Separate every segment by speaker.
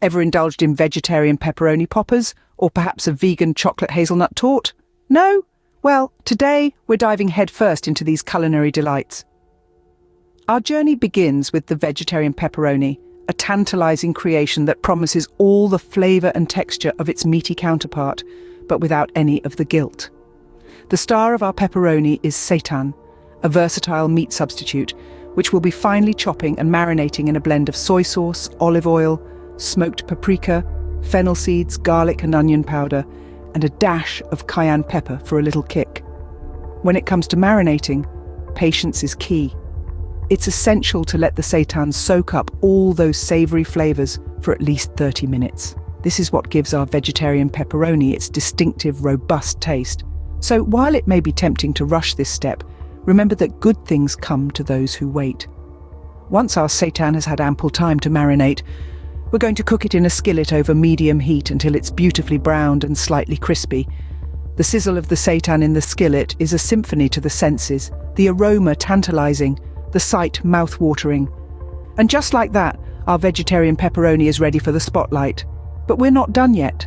Speaker 1: Ever indulged in vegetarian pepperoni poppers, or perhaps a vegan chocolate hazelnut torte? No? Well, today we're diving headfirst into these culinary delights. Our journey begins with the vegetarian pepperoni, a tantalizing creation that promises all the flavor and texture of its meaty counterpart, but without any of the guilt. The star of our pepperoni is seitan, a versatile meat substitute, which we'll be finely chopping and marinating in a blend of soy sauce, olive oil, smoked paprika, fennel seeds, garlic and onion powder, and a dash of cayenne pepper for a little kick. When it comes to marinating, patience is key. It's essential to let the seitan soak up all those savoury flavours for at least 30 minutes. This is what gives our vegetarian pepperoni its distinctive, robust taste. So while it may be tempting to rush this step, remember that good things come to those who wait. Once our seitan has had ample time to marinate, we're going to cook it in a skillet over medium heat until it's beautifully browned and slightly crispy. The sizzle of the seitan in the skillet is a symphony to the senses, the aroma tantalizing, the sight mouth-watering. And just like that, our vegetarian pepperoni is ready for the spotlight. But we're not done yet.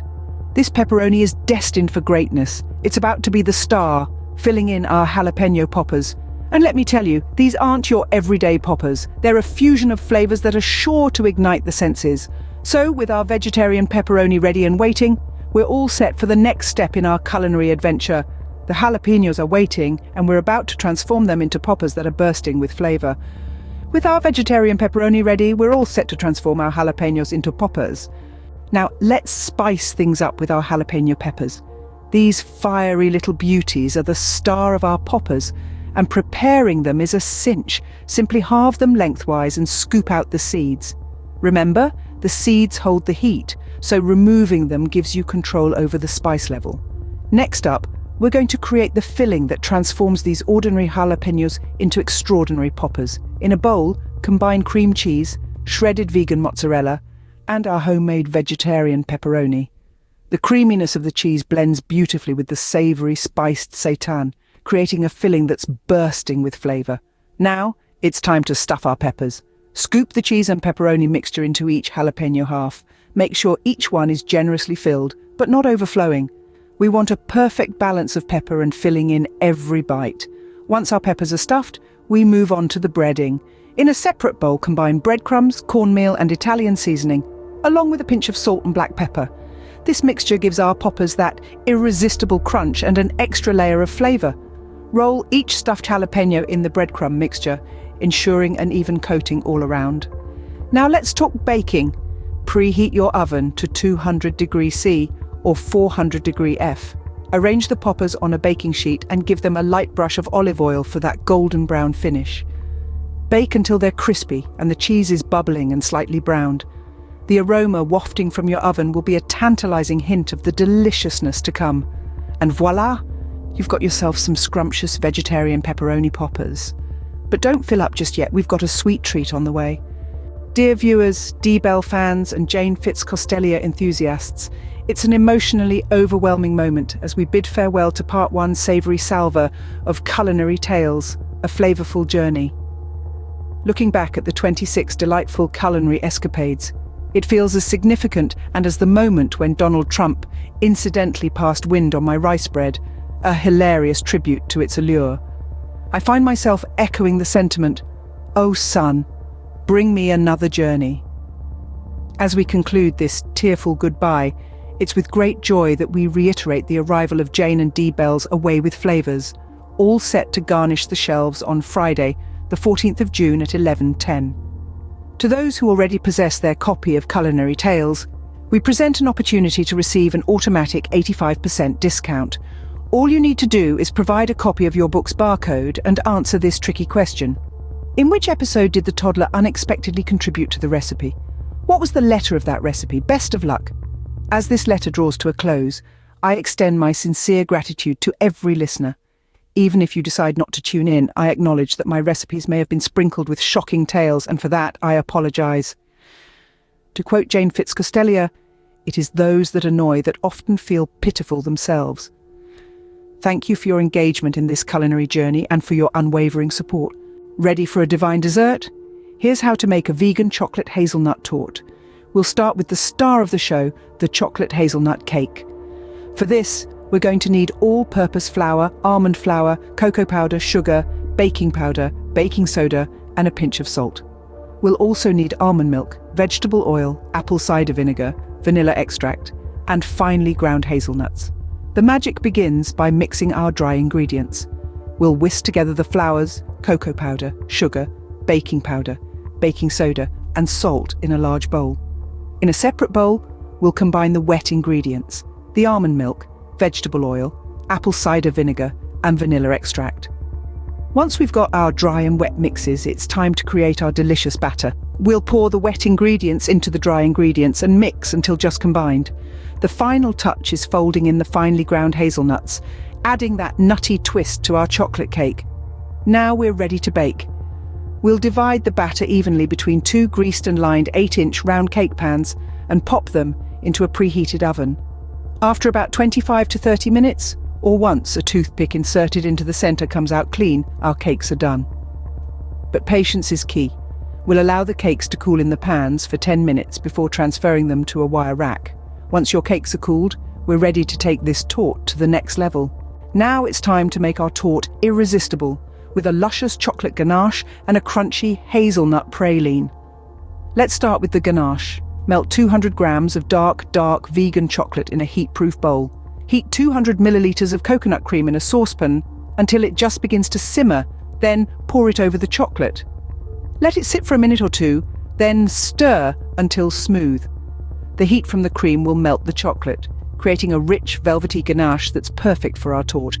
Speaker 1: This pepperoni is destined for greatness. It's about to be the star, filling in our jalapeno poppers. And let me tell you, these aren't your everyday poppers. They're a fusion of flavors that are sure to ignite the senses. So, with our vegetarian pepperoni ready and waiting, we're all set for the next step in our culinary adventure. The jalapenos are waiting, and we're about to transform them into poppers that are bursting with flavor. With our vegetarian pepperoni ready, we're all set to transform our jalapenos into poppers. Now, let's spice things up with our jalapeno peppers. These fiery little beauties are the star of our poppers, and preparing them is a cinch. Simply halve them lengthwise and scoop out the seeds. Remember, the seeds hold the heat, so removing them gives you control over the spice level. Next up, we're going to create the filling that transforms these ordinary jalapenos into extraordinary poppers. In a bowl, combine cream cheese, shredded vegan mozzarella, and our homemade vegetarian pepperoni. The creaminess of the cheese blends beautifully with the savoury, spiced seitan, creating a filling that's bursting with flavour. Now, it's time to stuff our peppers. Scoop the cheese and pepperoni mixture into each jalapeno half. Make sure each one is generously filled, but not overflowing. We want a perfect balance of pepper and filling in every bite. Once our peppers are stuffed, we move on to the breading. In a separate bowl, combine breadcrumbs, cornmeal and Italian seasoning, along with a pinch of salt and black pepper. This mixture gives our poppers that irresistible crunch and an extra layer of flavour. Roll each stuffed jalapeno in the breadcrumb mixture, ensuring an even coating all around. Now let's talk baking. Preheat your oven to 200 degrees C or 400 degrees F. Arrange the poppers on a baking sheet and give them a light brush of olive oil for that golden brown finish. Bake until they're crispy and the cheese is bubbling and slightly browned. The aroma wafting from your oven will be a tantalizing hint of the deliciousness to come. And voila! You've got yourself some scrumptious vegetarian pepperoni poppers. But don't fill up just yet, we've got a sweet treat on the way. Dear viewers, D-Bell fans and Jane Fitz-Costellia enthusiasts, it's an emotionally overwhelming moment as we bid farewell to part 1 Savoury Salvour of Culinary Tales, a flavorful journey. Looking back at the 26 delightful culinary escapades, it feels as significant and as the moment when Donald Trump incidentally passed wind on my rice bread, a hilarious tribute to its allure. I find myself echoing the sentiment, "Oh sun, bring me another journey." As we conclude this tearful goodbye, it's with great joy that we reiterate the arrival of Jane and D-Bell's Away with Flavours, all set to garnish the shelves on Friday, the 14th of June at 11:10. To those who already possess their copy of Culinary Tales, we present an opportunity to receive an automatic 85% discount. All you need to do is provide a copy of your book's barcode and answer this tricky question. In which episode did the toddler unexpectedly contribute to the recipe? What was the letter of that recipe? Best of luck. As this letter draws to a close, I extend my sincere gratitude to every listener. Even if you decide not to tune in, I acknowledge that my recipes may have been sprinkled with shocking tales, and for that I apologise. To quote Jane Fitz-Costellia, "It is those that annoy that often feel pitiful themselves." Thank you for your engagement in this culinary journey and for your unwavering support. Ready for a divine dessert? Here's how to make a vegan chocolate hazelnut torte. we'll start with the star of the show, the chocolate hazelnut cake. For this, we're going to need all-purpose flour, almond flour, cocoa powder, sugar, baking powder, baking soda, and a pinch of salt. We'll also need almond milk, vegetable oil, apple cider vinegar, vanilla extract, and finely ground hazelnuts. The magic begins by mixing our dry ingredients. We'll whisk together the flours, cocoa powder, sugar, baking powder, baking soda, and salt in a large bowl. In a separate bowl, we'll combine the wet ingredients, the almond milk, vegetable oil, apple cider vinegar, and vanilla extract. Once we've got our dry and wet mixes, it's time to create our delicious batter. We'll pour the wet ingredients into the dry ingredients and mix until just combined. The final touch is folding in the finely ground hazelnuts, adding that nutty twist to our chocolate cake. Now we're ready to bake. We'll divide the batter evenly between 2 greased and lined 8-inch round cake pans and pop them into a preheated oven. After about 25 to 30 minutes, or once a toothpick inserted into the center comes out clean, our cakes are done. But patience is key. We'll allow the cakes to cool in the pans for 10 minutes before transferring them to a wire rack. Once your cakes are cooled, we're ready to take this torte to the next level. Now it's time to make our torte irresistible, with a luscious chocolate ganache and a crunchy hazelnut praline. Let's start with the ganache. Melt 200 grams of dark vegan chocolate in a heat-proof bowl. Heat 200 milliliters of coconut cream in a saucepan until it just begins to simmer, then pour it over the chocolate. Let it sit for a minute or two, then stir until smooth. The heat from the cream will melt the chocolate, creating a rich, velvety ganache that's perfect for our torte.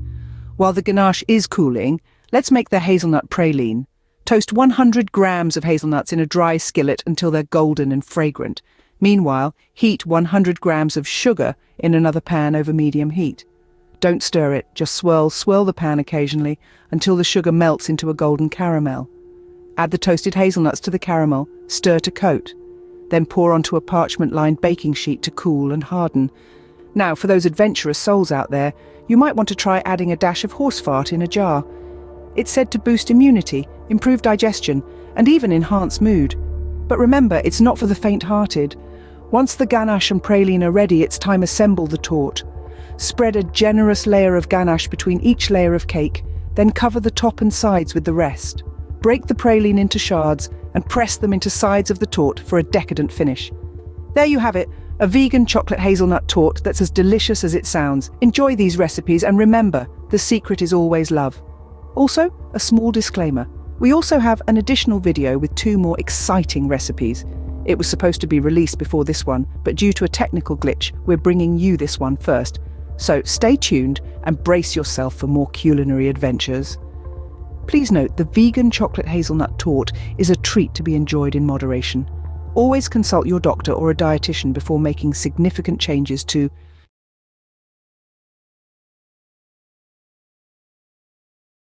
Speaker 1: While the ganache is cooling, let's make the hazelnut praline. Toast 100 grams of hazelnuts in a dry skillet until they're golden and fragrant. Meanwhile, heat 100 grams of sugar in another pan over medium heat. Don't stir it, just swirl the pan occasionally until the sugar melts into a golden caramel. Add the toasted hazelnuts to the caramel, stir to coat. Then pour onto a parchment-lined baking sheet to cool and harden. Now, for those adventurous souls out there, you might want to try adding a dash of horse fart in a jar. It's said to boost immunity, improve digestion, and even enhance mood. But remember, it's not for the faint-hearted. Once the ganache and praline are ready, it's time to assemble the torte. Spread a generous layer of ganache between each layer of cake, then cover the top and sides with the rest. Break the praline into shards and press them into sides of the torte for a decadent finish. There you have it, a vegan chocolate hazelnut torte that's as delicious as it sounds. Enjoy these recipes and remember, the secret is always love. Also, a small disclaimer. We also have an additional video with 2 more exciting recipes. It was supposed to be released before this one, but due to a technical glitch, we're bringing you this one first. So stay tuned and brace yourself for more culinary adventures. Please note, the vegan chocolate hazelnut torte is a treat to be enjoyed in moderation. Always consult your doctor or a dietitian before making significant changes to